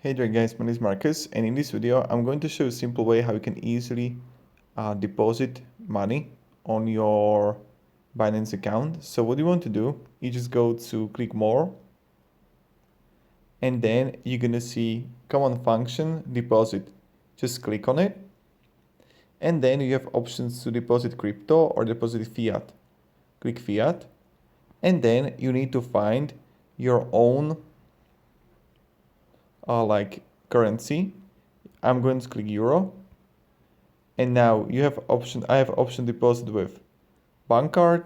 Hey there guys, my name is Marcus, and in this video I'm going to show you a simple way how you can easily deposit money on your Binance account. So what you want to do, you just go to click more, and then you're gonna see common function deposit. Just click on it, and then you have options to deposit crypto or deposit fiat. Click fiat, and then you need to find your own like currency. I'm going to click euro, and now you have option. I have option deposit with bank card,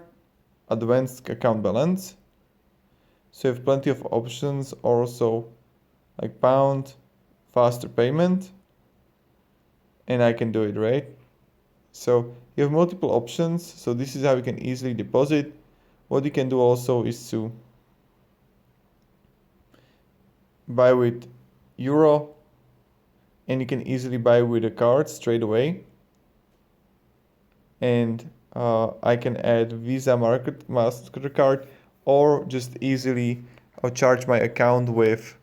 advanced account balance. So you have plenty of options, also like pound, faster payment, and I can do it, right? So you have multiple options. So this is how you can easily deposit. What you can do also is to buy with euro, and you can easily buy with a card straight away. And I can add Visa MasterCard, or just easily charge my account with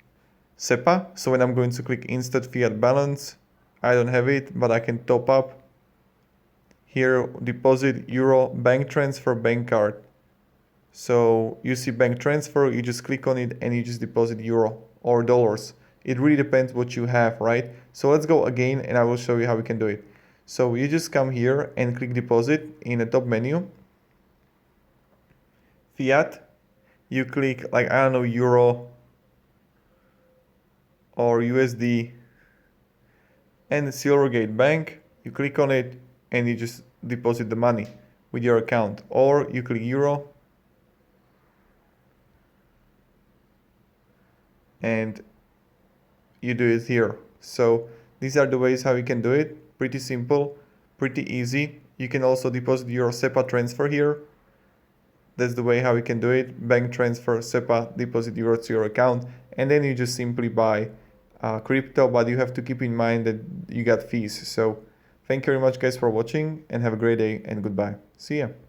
Snappa. So when I'm going to click instant fiat balance, I don't have it, but I can top up here, deposit euro, bank transfer, bank card. So you see bank transfer, you just click on it and you just deposit euro or dollars. It really depends what you have, right? So let's go again and I will show you how we can do it. So you just come here and click deposit in the top menu. Fiat, you click like, I don't know, euro or USD, and Silvergate Bank, you click on it and you just deposit the money with your account, or you click euro and you do it here. So these are the ways how you can do it. Pretty simple, pretty easy. You can also deposit your SEPA transfer here. That's the way how you can do it. Bank transfer, SEPA, deposit euro to your account, and then you just simply buy crypto, but you have to keep in mind that you got fees. So thank you very much guys for watching, and have a great day and goodbye. See ya.